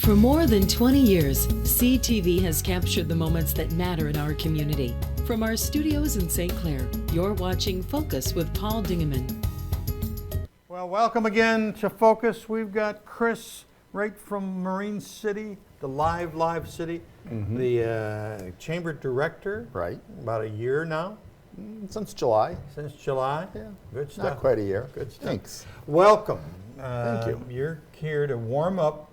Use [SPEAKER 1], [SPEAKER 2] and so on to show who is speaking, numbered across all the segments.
[SPEAKER 1] For more than 20 years, CTV has captured the moments that matter in our community. From our studios in St. Clair, you're watching Focus with Paul Dingeman.
[SPEAKER 2] Well, welcome again to Focus. We've got Chris right from Marine City, the live city, the chamber director.
[SPEAKER 3] Right.
[SPEAKER 2] About a year now.
[SPEAKER 3] Since July.
[SPEAKER 2] Since July.
[SPEAKER 3] Yeah.
[SPEAKER 2] Good stuff.
[SPEAKER 3] Not quite a year.
[SPEAKER 2] Good stuff.
[SPEAKER 3] Thanks.
[SPEAKER 2] Welcome.
[SPEAKER 3] Thank you.
[SPEAKER 2] You're here to warm up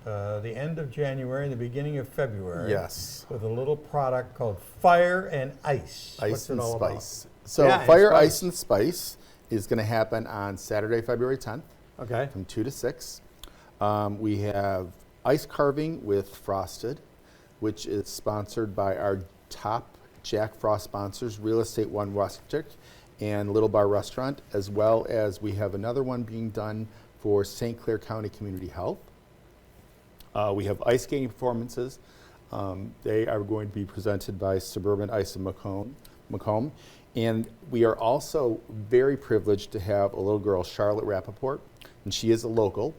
[SPEAKER 2] the end of January and the beginning of February.
[SPEAKER 3] Yes.
[SPEAKER 2] With a little product called Fire and Ice.
[SPEAKER 3] Ice
[SPEAKER 2] What's it
[SPEAKER 3] and
[SPEAKER 2] all
[SPEAKER 3] Spice.
[SPEAKER 2] about?
[SPEAKER 3] So
[SPEAKER 2] Yeah,
[SPEAKER 3] Fire,
[SPEAKER 2] and
[SPEAKER 3] Ice, and Spice is going to happen on Saturday, February 10th.
[SPEAKER 2] Okay.
[SPEAKER 3] From 2 to 6. We have ice carving with Frosted, which is sponsored by our top Jack Frost sponsors, Real Estate One Rustic and Little Bar Restaurant, as well as we have another one being done for St. Clair County Community Health. We have ice skating performances. They are going to be presented by Suburban Ice and Macomb. And we are also very privileged to have a little girl, Charlotte Rappaport, and she is a local.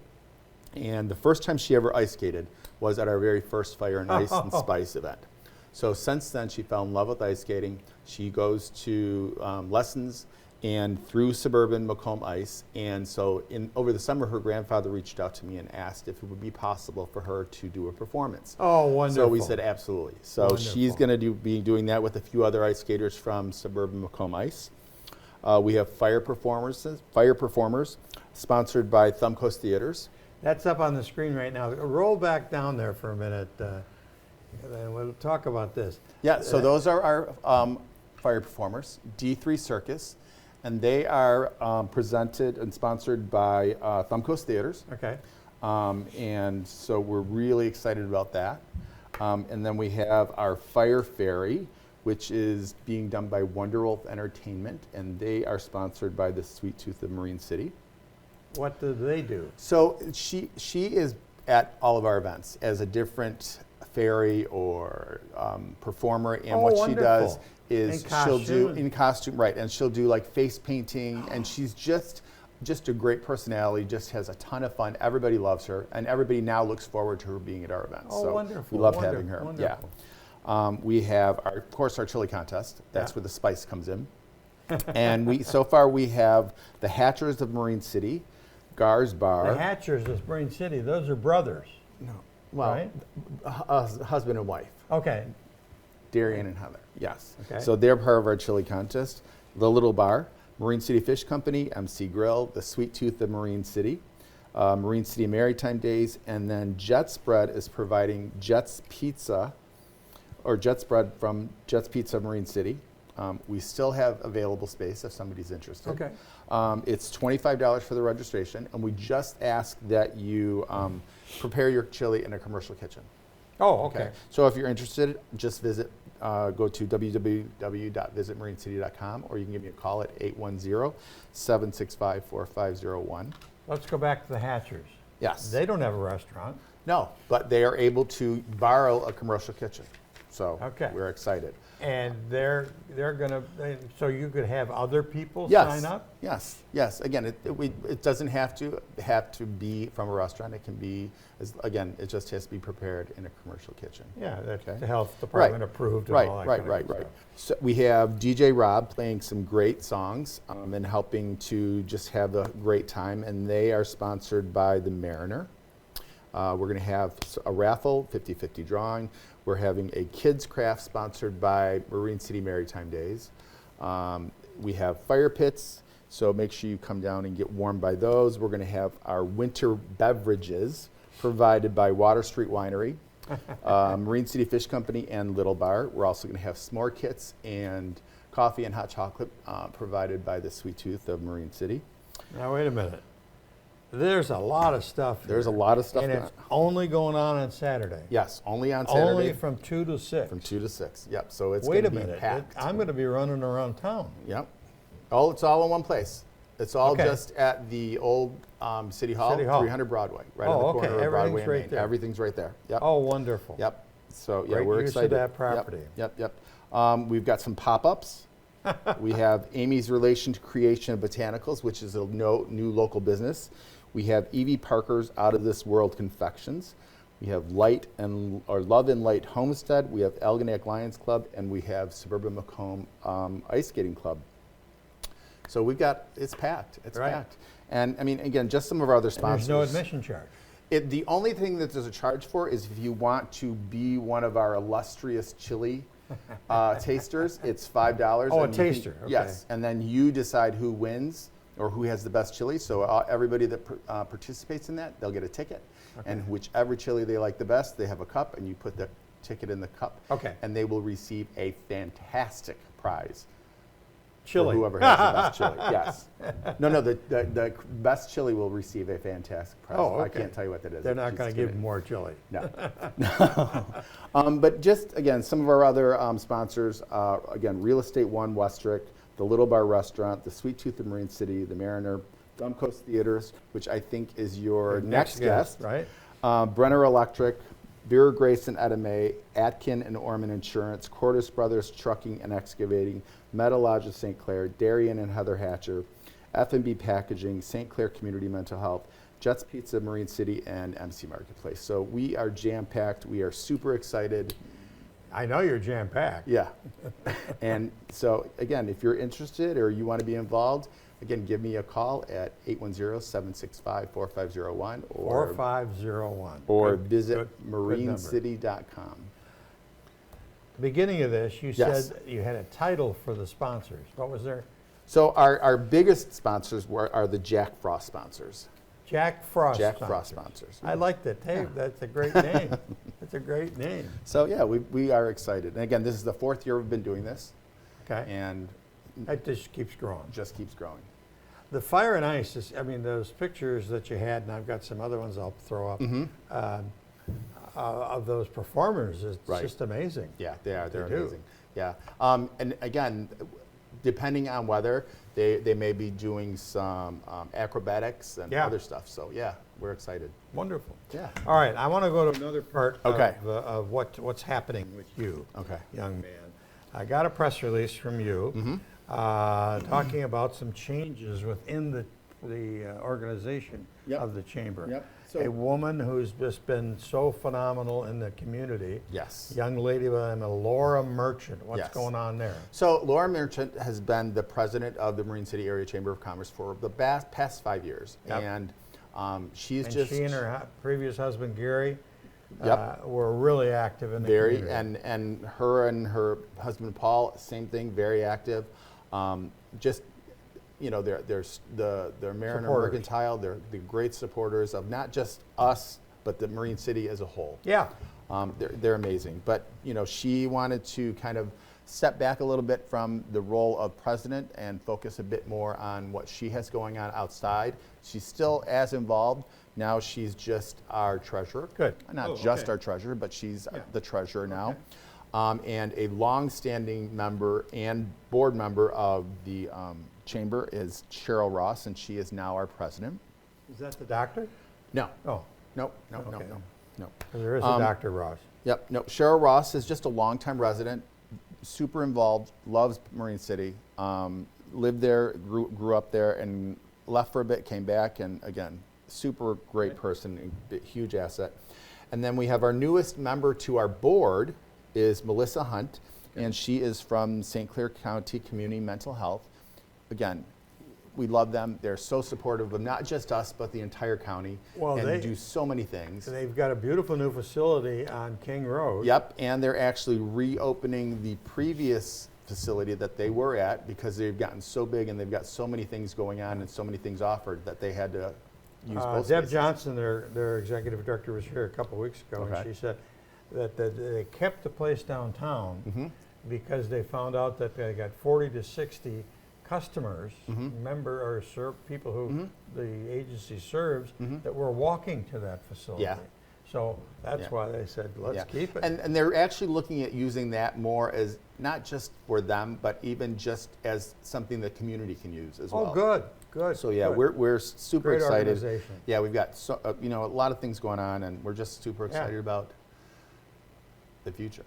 [SPEAKER 3] And the first time she ever ice skated was at our very first Fire and Ice and Spice event. So since then, she fell in love with ice skating. She goes to lessons and through Suburban Macomb Ice. And so over the summer, her grandfather reached out to me and asked if it would be possible for her to do a performance.
[SPEAKER 2] Oh, wonderful.
[SPEAKER 3] So we said absolutely. So
[SPEAKER 2] Wonderful.
[SPEAKER 3] She's going to be doing that with a few other ice skaters from Suburban Macomb Ice. We have fire performers sponsored by Thumb Coast Theaters.
[SPEAKER 2] That's up on the screen right now. Roll back down there for a minute, and we'll talk about this.
[SPEAKER 3] Yeah, so those are our fire performers, D3 Circus, and they are presented and sponsored by Thumb Coast Theaters.
[SPEAKER 2] Okay.
[SPEAKER 3] And so we're really excited about that. And then we have our Fire Fairy, which is being done by Wonderwolf Entertainment, and they are sponsored by the Sweet Tooth of Marine City.
[SPEAKER 2] What do they do?
[SPEAKER 3] So she is at all of our events as a different fairy or performer, and what
[SPEAKER 2] wonderful.
[SPEAKER 3] she does is
[SPEAKER 2] In
[SPEAKER 3] she'll do
[SPEAKER 2] costume?
[SPEAKER 3] in costume, right? And she'll do like face painting, and she's just a great personality. Just has a ton of fun. Everybody loves her, and everybody now looks forward to her being at our events.
[SPEAKER 2] Oh,
[SPEAKER 3] so
[SPEAKER 2] wonderful!
[SPEAKER 3] We love
[SPEAKER 2] wonderful,
[SPEAKER 3] having her.
[SPEAKER 2] Wonderful.
[SPEAKER 3] Yeah. We have of course our chili contest. That's where the spice comes in. And so far we have the Hatchers of Marine City, Gar's Bar.
[SPEAKER 2] The Hatchers of Marine City, those are brothers.
[SPEAKER 3] No. Well,
[SPEAKER 2] right?
[SPEAKER 3] Husband and wife.
[SPEAKER 2] Okay.
[SPEAKER 3] Darian and Heather, yes.
[SPEAKER 2] Okay.
[SPEAKER 3] So they're part of our chili contest. The Little Bar, Marine City Fish Company, MC Grill, the Sweet Tooth of Marine City, Marine City Maritime Days, and then Jet's Bread is providing Jet's Pizza, or Jet's Bread from Jet's Pizza Marine City. We still have available space if somebody's interested.
[SPEAKER 2] Okay.
[SPEAKER 3] It's $25 for the registration, and we just ask that you prepare your chili in a commercial kitchen.
[SPEAKER 2] Oh, okay.
[SPEAKER 3] So if you're interested, just go to www.visitmarinecity.com, or you can give me a call at 810-765-4501.
[SPEAKER 2] Let's go back to the Hatchers.
[SPEAKER 3] Yes.
[SPEAKER 2] They don't have a restaurant.
[SPEAKER 3] No, but they are able to borrow a commercial kitchen. So
[SPEAKER 2] Okay.
[SPEAKER 3] we're excited.
[SPEAKER 2] And they're going to, so you could have other people
[SPEAKER 3] Yes.
[SPEAKER 2] sign up?
[SPEAKER 3] Yes. Again, it doesn't have to be from a restaurant. It can be, again, it just has to be prepared in a commercial kitchen.
[SPEAKER 2] Yeah, that's
[SPEAKER 3] Okay.
[SPEAKER 2] the health department approved and all that kind of stuff.
[SPEAKER 3] So we have DJ Rob playing some great songs and helping to just have a great time, and they are sponsored by the Mariner. We're going to have a raffle, 50-50 drawing. We're having a kids craft sponsored by Marine City Maritime Days. We have fire pits, so make sure you come down and get warmed by those. We're going to have our winter beverages provided by Water Street Winery, Marine City Fish Company, and Little Bar. We're also going to have s'more kits and coffee and hot chocolate provided by the Sweet Tooth of Marine City.
[SPEAKER 2] Now, wait a minute. There's a lot of stuff.
[SPEAKER 3] There's a lot of stuff.
[SPEAKER 2] And it's only going on Saturday.
[SPEAKER 3] Yes, only on Saturday.
[SPEAKER 2] Only from 2 to 6.
[SPEAKER 3] From 2 to 6. Yep. So it's
[SPEAKER 2] Wait a
[SPEAKER 3] going to be
[SPEAKER 2] minute.
[SPEAKER 3] packed.
[SPEAKER 2] I'm going to be running around town.
[SPEAKER 3] Yep. Oh, it's all in one place. It's all
[SPEAKER 2] Okay.
[SPEAKER 3] just at the old City Hall, 300 Broadway, right on the corner of Broadway and Main.
[SPEAKER 2] There.
[SPEAKER 3] Everything's right there. Yep.
[SPEAKER 2] Oh, wonderful.
[SPEAKER 3] Yep. So yeah,
[SPEAKER 2] Great
[SPEAKER 3] we're
[SPEAKER 2] use of
[SPEAKER 3] excited.
[SPEAKER 2] that property.
[SPEAKER 3] Yep. We've got some pop-ups. We have Amy's Relation to Creation of Botanicals, which is a new local business. We have Evie Parker's Out of This World Confections. We have Love and Light Homestead. We have Algonac Lions Club, and we have Suburban Macomb Ice Skating Club. So we've got, it's packed. It's
[SPEAKER 2] Right.
[SPEAKER 3] packed. And I mean, again, just some of our other
[SPEAKER 2] And
[SPEAKER 3] sponsors.
[SPEAKER 2] there's no admission charge.
[SPEAKER 3] The only thing that there's a charge for is if you want to be one of our illustrious chili tasters, it's $5.
[SPEAKER 2] Oh, a
[SPEAKER 3] and you can-
[SPEAKER 2] taster, okay.
[SPEAKER 3] Yes, and then you decide who wins or who has the best chili. So everybody that participates in that, they'll get a ticket. And whichever chili they like the best, they have a cup, and you put the ticket in the cup.
[SPEAKER 2] Okay.
[SPEAKER 3] And they will receive a fantastic prize.
[SPEAKER 2] Chili.
[SPEAKER 3] For whoever has the best chili. Yes. No, the best chili will receive a fantastic prize.
[SPEAKER 2] Oh,
[SPEAKER 3] I
[SPEAKER 2] okay.
[SPEAKER 3] can't tell you what that is.
[SPEAKER 2] They're not
[SPEAKER 3] It's
[SPEAKER 2] going to
[SPEAKER 3] gonna-
[SPEAKER 2] give more chili.
[SPEAKER 3] No. But just, again, some of our other sponsors, again, Real Estate One Westrick, the Little Bar Restaurant, the Sweet Tooth of Marine City, the Mariner, Gum Coast Theaters, which I think is your next guest.
[SPEAKER 2] Right?
[SPEAKER 3] Brenner Electric, Vera Grace and Etta May, Atkin and Orman Insurance, Cordis Brothers Trucking and Excavating, Meta Lodge of St. Clair, Darien and Heather Hatcher, F&B Packaging, St. Clair Community Mental Health, Jets Pizza Marine City, and MC Marketplace. So we are jam-packed. We are super excited.
[SPEAKER 2] I know you're jam-packed.
[SPEAKER 3] Yeah. And so, again, if you're interested or you want to be involved, again, give me a call at 810-765-4501 or
[SPEAKER 2] 4501.
[SPEAKER 3] or
[SPEAKER 2] Good-
[SPEAKER 3] visit
[SPEAKER 2] good number.
[SPEAKER 3] marincity.com.
[SPEAKER 2] The beginning of this, you
[SPEAKER 3] Yes.
[SPEAKER 2] said you had a title for the sponsors. What was there?
[SPEAKER 3] So our biggest sponsors are the Jack Frost sponsors.
[SPEAKER 2] Jack Frost.
[SPEAKER 3] Jack
[SPEAKER 2] sponsors.
[SPEAKER 3] Frost sponsors.
[SPEAKER 2] I like that. Hey, that's a great name. That's a great name.
[SPEAKER 3] So yeah, we are excited. And again, this is the 4th year we've been doing this,
[SPEAKER 2] Okay.
[SPEAKER 3] and
[SPEAKER 2] That just keeps growing.
[SPEAKER 3] just keeps growing.
[SPEAKER 2] The fire and ice is, I mean, those pictures that you had, and I've got some other ones I'll throw up, of those performers, it's
[SPEAKER 3] Right.
[SPEAKER 2] just amazing.
[SPEAKER 3] Yeah, they are. They're
[SPEAKER 2] They do.
[SPEAKER 3] amazing. Yeah. And again, depending on weather, they may be doing some acrobatics and
[SPEAKER 2] Yeah.
[SPEAKER 3] other stuff. So yeah, we're excited.
[SPEAKER 2] Wonderful.
[SPEAKER 3] Yeah.
[SPEAKER 2] All right, I want to go to another part
[SPEAKER 3] Okay.
[SPEAKER 2] of what's happening with you,
[SPEAKER 3] Okay.
[SPEAKER 2] young man. I got a press release from you
[SPEAKER 3] Mm-hmm.
[SPEAKER 2] talking about some changes within the organization
[SPEAKER 3] Yep.
[SPEAKER 2] of the chamber.
[SPEAKER 3] Yep. So-
[SPEAKER 2] A woman who's just been so phenomenal in the community.
[SPEAKER 3] Yes.
[SPEAKER 2] Young lady by the name of Laura Merchant. What's
[SPEAKER 3] Yes.
[SPEAKER 2] going on there?
[SPEAKER 3] So Laura Merchant has been the president of the Marine City Area Chamber of Commerce for the past 5 years,
[SPEAKER 2] Yep.
[SPEAKER 3] and she's
[SPEAKER 2] And
[SPEAKER 3] just
[SPEAKER 2] she and her previous husband Gary
[SPEAKER 3] Yep.
[SPEAKER 2] were really active in the
[SPEAKER 3] very
[SPEAKER 2] community.
[SPEAKER 3] and her husband Paul, same thing, very active. Just they're Mariner
[SPEAKER 2] Supporters.
[SPEAKER 3] Mercantile. They're the great supporters of not just us but the Marine City as a whole.
[SPEAKER 2] Yeah.
[SPEAKER 3] They're amazing. But she wanted to kind of step back a little bit from the role of president and focus a bit more on what she has going on outside. She's still as involved. Now she's just our treasurer.
[SPEAKER 2] Good.
[SPEAKER 3] Not
[SPEAKER 2] Oh,
[SPEAKER 3] just
[SPEAKER 2] okay.
[SPEAKER 3] our treasurer, but she's
[SPEAKER 2] Yeah.
[SPEAKER 3] the treasurer now. And a long-standing member and board member of the chamber is Cheryl Ross, and she is now our president.
[SPEAKER 2] Is that the doctor?
[SPEAKER 3] No,
[SPEAKER 2] Oh,
[SPEAKER 3] no.
[SPEAKER 2] Okay. 'cause there is a
[SPEAKER 3] Um,
[SPEAKER 2] Dr. Ross.
[SPEAKER 3] Yep. No. Cheryl Ross is just a longtime resident, super involved, loves Marine City, lived there, grew up there, and left for a bit, came back, and again, super great person, a huge asset. And then we have our newest member to our board is Melissa Hunt, and she is from St. Clair County Community Mental Health. Again, we love them. They're so supportive of not just us, but the entire county,
[SPEAKER 2] Well,
[SPEAKER 3] and
[SPEAKER 2] they-
[SPEAKER 3] do so many things.
[SPEAKER 2] They've got a beautiful new facility on King Road.
[SPEAKER 3] Yep, and they're actually reopening the previous facility that they were at because they've gotten so big and they've got so many things going on and so many things offered that they had to use both
[SPEAKER 2] Deb
[SPEAKER 3] spaces.
[SPEAKER 2] Johnson, their executive director, was here a couple weeks ago,
[SPEAKER 3] Okay.
[SPEAKER 2] and she said that they kept the place downtown
[SPEAKER 3] Mm-hmm.
[SPEAKER 2] because they found out that they got 40 to 60 customers,
[SPEAKER 3] Mm-hmm.
[SPEAKER 2] people who the agency serves,
[SPEAKER 3] Mm-hmm.
[SPEAKER 2] that were walking to that facility.
[SPEAKER 3] Yeah.
[SPEAKER 2] So that's
[SPEAKER 3] Yeah.
[SPEAKER 2] why they said, let's
[SPEAKER 3] Yeah.
[SPEAKER 2] keep it.
[SPEAKER 3] And they're actually looking at using that more as not just for them, but even just as something the community can use as well.
[SPEAKER 2] Oh, good, good.
[SPEAKER 3] So yeah,
[SPEAKER 2] good.
[SPEAKER 3] we're super
[SPEAKER 2] Great
[SPEAKER 3] excited.
[SPEAKER 2] organization.
[SPEAKER 3] Yeah, we've got a lot of things going on, and we're just super
[SPEAKER 2] Yeah.
[SPEAKER 3] excited about the future.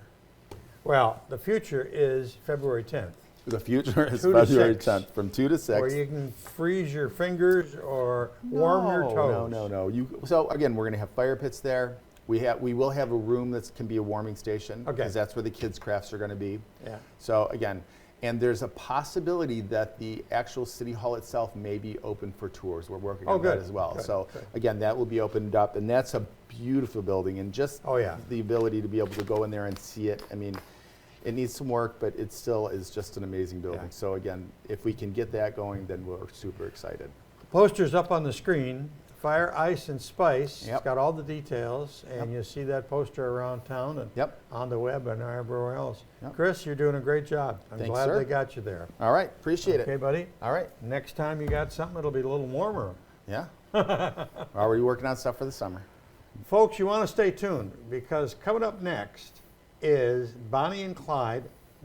[SPEAKER 2] Well, the future is February 10th,
[SPEAKER 3] The future is
[SPEAKER 2] 2 to
[SPEAKER 3] February
[SPEAKER 2] 6.
[SPEAKER 3] 10th from 2 to 6.
[SPEAKER 2] where you can freeze your fingers or warm your toes.
[SPEAKER 3] No. So again, we're going to have fire pits there. We will have a room that can be a warming station,
[SPEAKER 2] Okay.
[SPEAKER 3] because that's where the kids' crafts are going to be.
[SPEAKER 2] Yeah.
[SPEAKER 3] So again, and there's a possibility that the actual city hall itself may be open for tours. We're working on that
[SPEAKER 2] good.
[SPEAKER 3] as well.
[SPEAKER 2] Good,
[SPEAKER 3] So
[SPEAKER 2] good.
[SPEAKER 3] again, that will be opened up, and that's a beautiful building, and just
[SPEAKER 2] Oh, yeah.
[SPEAKER 3] the ability to be able to go in there and see it. I mean, it needs some work, but it still is just an amazing building.
[SPEAKER 2] Yeah.
[SPEAKER 3] So again, if we can get that going, then we're super excited.
[SPEAKER 2] Poster's up on the screen. Fire, Ice, and Spice.
[SPEAKER 3] Yep.
[SPEAKER 2] It's got all the details, and
[SPEAKER 3] Yep.
[SPEAKER 2] you'll see that poster around town and
[SPEAKER 3] Yep.
[SPEAKER 2] on the web and everywhere else.
[SPEAKER 3] Yep.
[SPEAKER 2] Chris, you're doing a great job. I'm
[SPEAKER 3] Thanks,
[SPEAKER 2] glad
[SPEAKER 3] sir.
[SPEAKER 2] they got you there.
[SPEAKER 3] All right, appreciate
[SPEAKER 2] Okay,
[SPEAKER 3] it.
[SPEAKER 2] buddy?
[SPEAKER 3] All right,
[SPEAKER 2] Next time you got something, it'll be a little warmer.
[SPEAKER 3] yeah. Already working on stuff for the summer.
[SPEAKER 2] Folks, you want to stay tuned because coming up next is Bonnie and Clyde,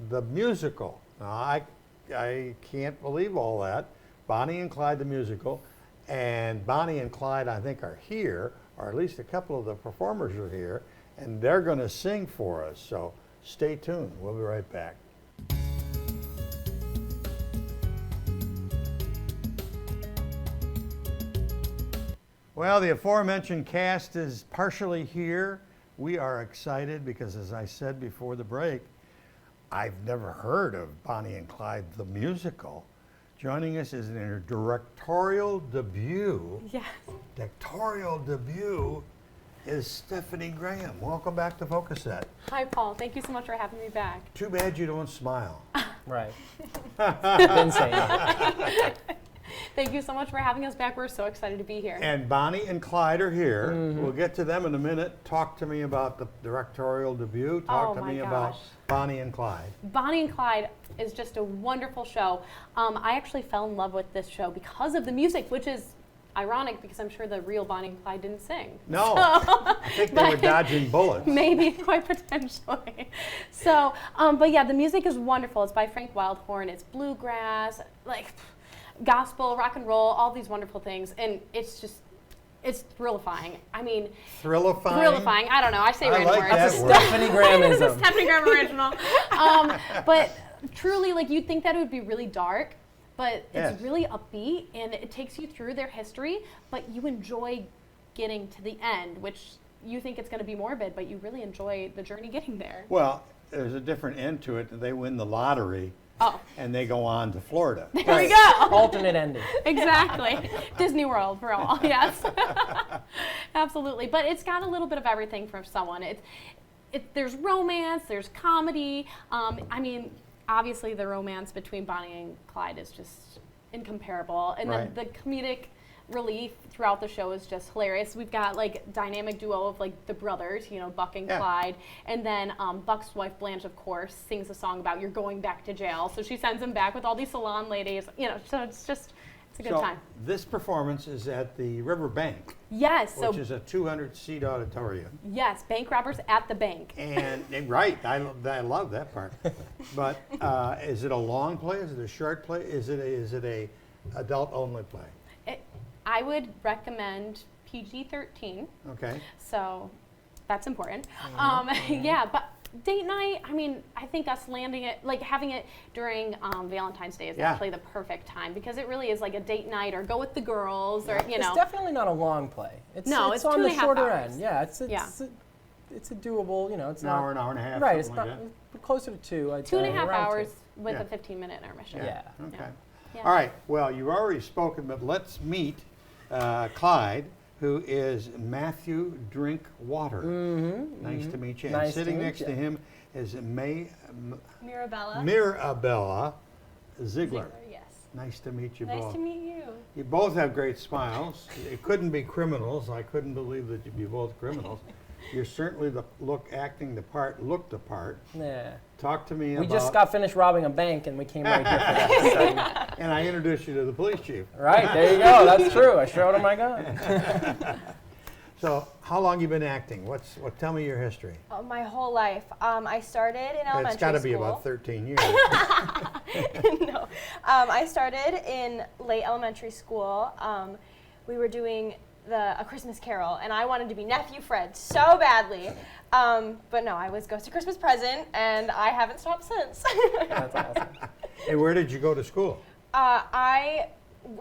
[SPEAKER 2] the musical. Now, I can't believe all that. Bonnie and Clyde, the musical. And Bonnie and Clyde, I think, are here, or at least a couple of the performers are here, and they're going to sing for us. So stay tuned. We'll be right back. Well, the aforementioned cast is partially here. We are excited because, as I said before the break, I've never heard of Bonnie and Clyde, the musical. Joining us is in her directorial debut.
[SPEAKER 4] Yes.
[SPEAKER 2] Directorial debut is Stephanie Graham. Welcome back to Focus Set.
[SPEAKER 4] Hi, Paul. Thank you so much for having me back.
[SPEAKER 2] Too bad you don't smile.
[SPEAKER 5] Right. Been saying it.
[SPEAKER 4] Thank you so much for having us back. We're so excited to be here.
[SPEAKER 2] And Bonnie and Clyde are here. We'll get to them in a minute. Talk to me about the directorial debut. Talk
[SPEAKER 4] Oh
[SPEAKER 2] to
[SPEAKER 4] my
[SPEAKER 2] me about
[SPEAKER 4] gosh.
[SPEAKER 2] Bonnie and Clyde.
[SPEAKER 4] Bonnie and Clyde is just a wonderful show. I actually fell in love with this show because of the music, which is ironic because I'm sure the real Bonnie and Clyde didn't sing.
[SPEAKER 2] No, I think they were
[SPEAKER 4] but-
[SPEAKER 2] dodging bullets.
[SPEAKER 4] Maybe, quite potentially. So, but yeah, the music is wonderful. It's by Frank Wildhorn. It's bluegrass, like gospel, rock and roll, all these wonderful things. And it's just, it's thrillifying. I mean,
[SPEAKER 2] Thrillifying.
[SPEAKER 4] thrillifying. I don't know. I say
[SPEAKER 2] I
[SPEAKER 4] random
[SPEAKER 2] like
[SPEAKER 4] words.
[SPEAKER 2] that
[SPEAKER 5] That's a
[SPEAKER 2] word.
[SPEAKER 5] Stephanie
[SPEAKER 4] It's a
[SPEAKER 5] Grahamism.
[SPEAKER 4] Stephanie Graham original. But truly, like, you'd think that it would be really dark, but
[SPEAKER 2] Yes.
[SPEAKER 4] it's really upbeat, and it takes you through their history, but you enjoy getting to the end, which you think it's going to be morbid, but you really enjoy the journey getting there.
[SPEAKER 2] Well, there's a different end to it. They win the lottery
[SPEAKER 4] Oh,
[SPEAKER 2] and they go on to Florida.
[SPEAKER 4] there we go.
[SPEAKER 5] Alternate ending.
[SPEAKER 4] Exactly. Disney World for all, yes. Absolutely. But it's got a little bit of everything for someone. There's romance, there's comedy. I mean, obviously the romance between Bonnie and Clyde is just incomparable. And
[SPEAKER 2] Right.
[SPEAKER 4] then the comedic relief throughout the show is just hilarious. We've got like dynamic duo of like the brothers, you know, Buck and
[SPEAKER 2] Yeah.
[SPEAKER 4] Clyde. And then Buck's wife Blanche, of course, sings a song about you're going back to jail. So she sends him back with all these salon ladies, you know, so it's a good
[SPEAKER 2] So
[SPEAKER 4] time.
[SPEAKER 2] this performance is at the River Bank,
[SPEAKER 4] Yes, so
[SPEAKER 2] which is a 200-seat auditorium.
[SPEAKER 4] yes, bank robbers at the bank.
[SPEAKER 2] And right, I love that part. But is it a long play? Is it a short play? Is it a adult-only play?
[SPEAKER 4] I would recommend PG-13,
[SPEAKER 2] Okay.
[SPEAKER 4] so that's important.
[SPEAKER 2] Mm-hmm.
[SPEAKER 4] Yeah, but date night, I mean, I think us landing it, like having it during Valentine's Day is
[SPEAKER 2] Yeah.
[SPEAKER 4] actually the perfect time because it really is like a date night or go with the girls or, you
[SPEAKER 5] It's
[SPEAKER 4] know.
[SPEAKER 5] definitely not a long play. It's
[SPEAKER 4] It's
[SPEAKER 5] on
[SPEAKER 4] 2.5
[SPEAKER 5] the shorter
[SPEAKER 4] hours.
[SPEAKER 5] end. Yeah, it's
[SPEAKER 4] Yeah.
[SPEAKER 5] a doable. You know, it's
[SPEAKER 2] An
[SPEAKER 5] not
[SPEAKER 2] hour and a half.
[SPEAKER 5] right. It's
[SPEAKER 2] something
[SPEAKER 5] not
[SPEAKER 2] like
[SPEAKER 5] closer to 2. I'd
[SPEAKER 4] Two and a
[SPEAKER 5] say,
[SPEAKER 4] half
[SPEAKER 5] around
[SPEAKER 4] hours
[SPEAKER 5] 2.
[SPEAKER 4] with
[SPEAKER 2] Yeah.
[SPEAKER 4] a 15-minute intermission.
[SPEAKER 2] that.
[SPEAKER 5] Yeah.
[SPEAKER 2] Okay.
[SPEAKER 4] Yeah.
[SPEAKER 2] All right. Well, you've already spoken, but let's meet Clyde, who is Matthew Drinkwater. Nice to meet you. And
[SPEAKER 5] Nice to
[SPEAKER 2] sitting
[SPEAKER 5] meet
[SPEAKER 2] next
[SPEAKER 5] you.
[SPEAKER 2] to him is
[SPEAKER 6] Mirabella.
[SPEAKER 2] Mirabella Ziegler.
[SPEAKER 6] Yes.
[SPEAKER 2] Nice to meet you
[SPEAKER 6] Nice
[SPEAKER 2] both.
[SPEAKER 6] to meet you.
[SPEAKER 2] You both have great smiles. It couldn't be criminals. I couldn't believe that you'd be both criminals. You're certainly acting the part, look the part.
[SPEAKER 5] Yeah.
[SPEAKER 2] Talk to me
[SPEAKER 5] We
[SPEAKER 2] about.
[SPEAKER 5] just got finished robbing a bank and we came right here for that. So,
[SPEAKER 2] And I introduced you to the police chief.
[SPEAKER 5] right, there you go. That's true. I showed him my gun.
[SPEAKER 2] So, how long you been acting? Tell me your history.
[SPEAKER 6] My whole life. I started in elementary
[SPEAKER 2] It's got to
[SPEAKER 6] school.
[SPEAKER 2] be about 13 years.
[SPEAKER 6] No. I started in late elementary school. We were doing a Christmas Carol, and I wanted to be Nephew Fred so badly. But no, I was Ghost of Christmas Present, and I haven't stopped since.
[SPEAKER 5] That's awesome.
[SPEAKER 2] And where did you go to school?
[SPEAKER 6] I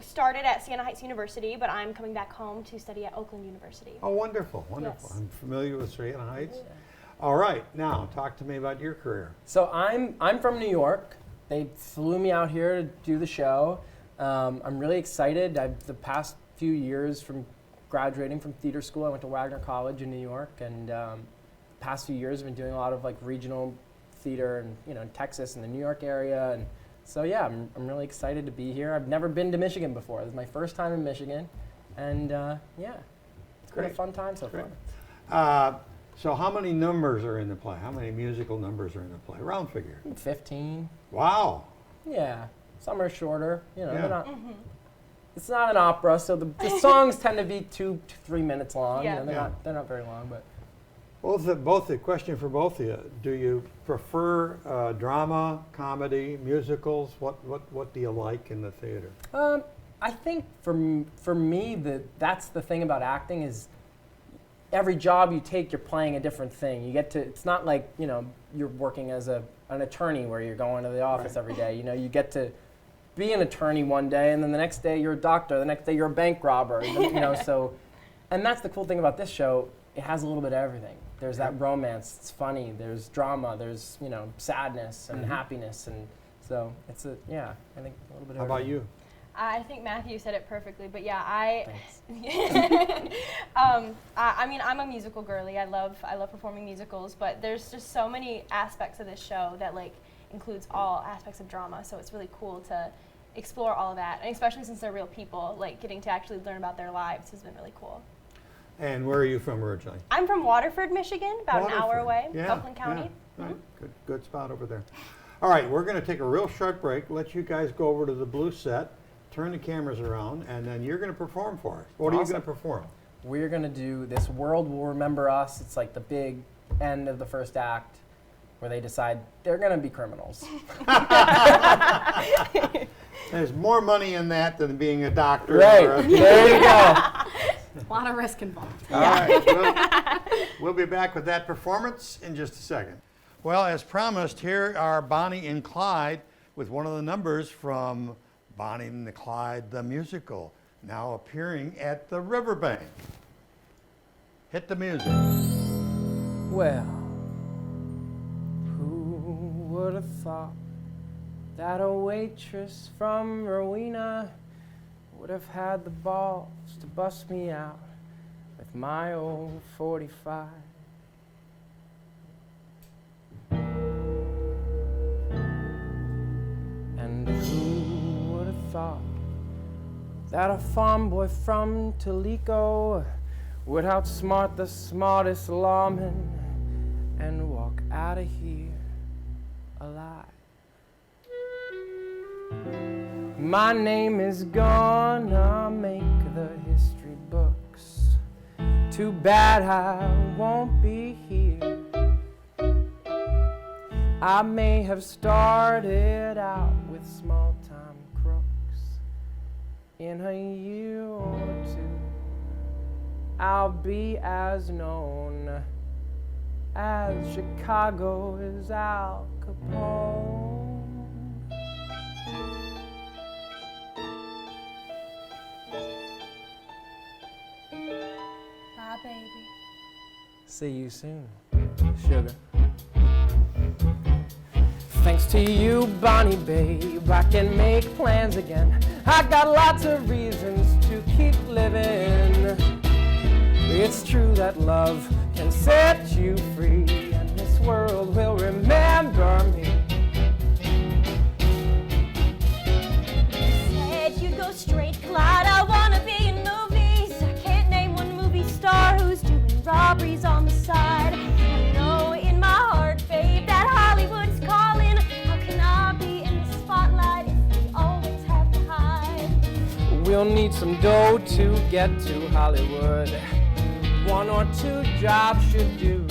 [SPEAKER 6] started at Siena Heights University, but I'm coming back home to study at Oakland University.
[SPEAKER 2] Oh, wonderful, wonderful.
[SPEAKER 6] Yes.
[SPEAKER 2] I'm familiar with Siena Heights. All right, now talk to me about your career.
[SPEAKER 5] So I'm from New York. They flew me out here to do the show. I'm really excited. The past few years from graduating from theater school, I went to Wagner College in New York, and past few years I've been doing a lot of like regional theater and in Texas and the New York area, and so yeah, I'm really excited to be here. I've never been to Michigan before. This is my first time in Michigan, and yeah, it's been a
[SPEAKER 2] Great.
[SPEAKER 5] fun time so
[SPEAKER 2] Great.
[SPEAKER 5] far.
[SPEAKER 2] So how many numbers are in the play? How many musical numbers are in the play? Round figure.
[SPEAKER 5] 15.
[SPEAKER 2] Wow.
[SPEAKER 5] Yeah, some are shorter.
[SPEAKER 2] Yeah.
[SPEAKER 5] They're not. It's not an opera, so the songs tend to be 2 to 3 minutes long.
[SPEAKER 6] Yeah.
[SPEAKER 5] They're not very long, but.
[SPEAKER 2] Both the question for both of you. Do you prefer drama, comedy, musicals? What do you like in the theater?
[SPEAKER 5] I think for me, that's the thing about acting is every job you take, you're playing a different thing. You get to, it's not like, you're working as an attorney where you're going to the office every day. You get to be an attorney one day, and then the next day you're a doctor, the next day you're a bank robber, so, and that's the cool thing about this show. It has a little bit of everything. There's that romance, it's funny, there's drama, there's, sadness and happiness, and so it's I think a little bit of
[SPEAKER 2] How about
[SPEAKER 5] everything.
[SPEAKER 2] you?
[SPEAKER 6] I think Matthew said it perfectly, but yeah,
[SPEAKER 5] Thanks.
[SPEAKER 6] I mean, I'm a musical girly. I love performing musicals, but there's just so many aspects of this show that like includes all aspects of drama. So it's really cool to explore all of that, and especially since they're real people, like getting to actually learn about their lives has been really cool.
[SPEAKER 2] And where are you from originally?
[SPEAKER 6] I'm from Waterford, Michigan, about an hour
[SPEAKER 2] Waterford.
[SPEAKER 6] away,
[SPEAKER 2] Yeah,
[SPEAKER 6] Oakland County.
[SPEAKER 2] Yeah. Right. Good spot over there. All right, we're going to take a real short break. Let you guys go over to the blue set, turn the cameras around, and then you're going to perform for us. What are you
[SPEAKER 5] Awesome.
[SPEAKER 2] going to perform?
[SPEAKER 5] We're going to do This World Will Remember Us. It's like the big end of the first act where they decide they're going to be criminals.
[SPEAKER 2] There's more money in that than being a doctor.
[SPEAKER 5] Right.
[SPEAKER 2] or a-
[SPEAKER 5] There you go.
[SPEAKER 4] A lot of risk involved.
[SPEAKER 2] All right, we'll be back with that performance in just a second. Well, as promised, here are Bonnie and Clyde with one of the numbers from Bonnie and Clyde the musical, now appearing at the Riverbank. Hit the music.
[SPEAKER 5] Well, who would have thought that a waitress from Rowena would have had the balls to bust me out with my old 45? And who would have thought that a farm boy from Toledo would outsmart the smartest lawman and walk out of here alive? My name is gonna make the history books. Too bad I won't be here. I may have started out with small-time crooks. In a year or two, I'll be as known as Chicago's Al Capone.
[SPEAKER 6] Bye, baby.
[SPEAKER 5] See you soon, sugar. Thanks to you, Bonnie babe, I can make plans again. I got lots of reasons to keep living. It's true that love can set you free, and this world will remember me.
[SPEAKER 6] Said you'd go straight, Clyde. I wanna be in movies. I can't name one movie star who's doing robberies on the side. I know in my heart, babe, that Hollywood's calling. How can I be in the spotlight if we always have to hide?
[SPEAKER 5] We'll need some dough to get to Hollywood. 1 or 2 jobs should do.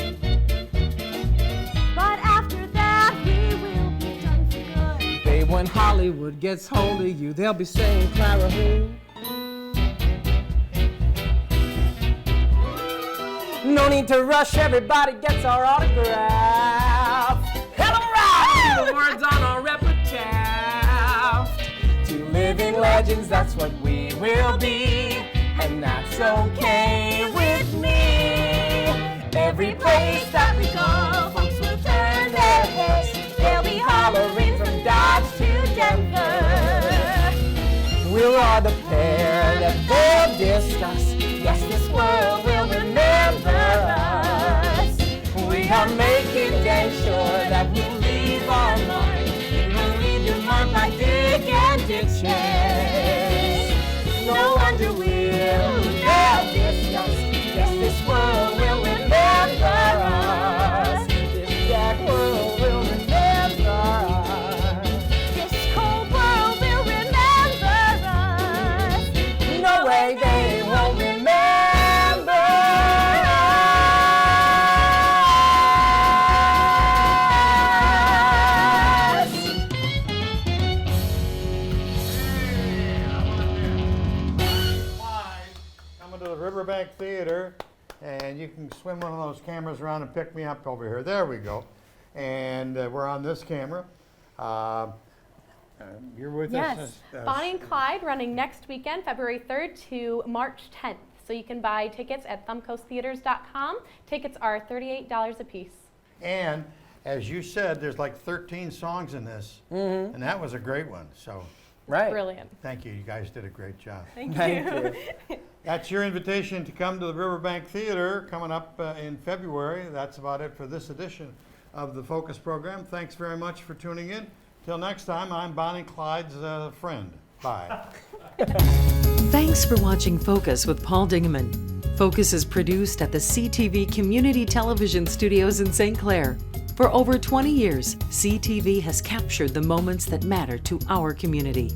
[SPEAKER 6] But after that, we will be done for good.
[SPEAKER 5] Babe, when Hollywood gets hold of you, they'll be saying, Clara, who? No need to rush, everybody gets our autograph. Hello, right! The words on our epitaph. To live Living legends, that's what we will be, and that's okay with me. Every place that we go, folks will turn their heads. They'll be hollering from Dodge to Denver. We're all the pair that they'll discuss. Yes, this world will remember us. We are making damn sure that we'll leave our mark. We'll leave your mark by dig and ditches. No wonder we'll discuss. Yes, this world will remember us. This black world will remember us.
[SPEAKER 6] This cold world will remember us.
[SPEAKER 5] No way they won't remember us.
[SPEAKER 2] Clyde, coming to the Riverbank Theater, and you can swim one of those cameras around and pick me up over here. There we go. And we're on this camera. You're with
[SPEAKER 4] Yes,
[SPEAKER 2] us.
[SPEAKER 4] Bonnie and Clyde running next weekend, February 3rd to March 10th. So you can buy tickets at thumbcoasttheaters.com. Tickets are $38 a piece.
[SPEAKER 2] And as you said, there's like 13 songs in this, and that was a great one. So
[SPEAKER 5] Right.
[SPEAKER 4] Brilliant.
[SPEAKER 2] thank you. You guys did a great job.
[SPEAKER 4] Thank
[SPEAKER 5] Thank
[SPEAKER 4] you.
[SPEAKER 5] you.
[SPEAKER 2] That's your invitation to come to the Riverbank Theater coming up in February. That's about it for this edition of the Focus program. Thanks very much for tuning in. Till next time, I'm Bonnie Clyde's friend. Bye.
[SPEAKER 1] Thanks for watching Focus with Paul Dingeman. Focus is produced at the CTV Community Television Studios in St. Clair. For over 20 years, CTV has captured the moments that matter to our community.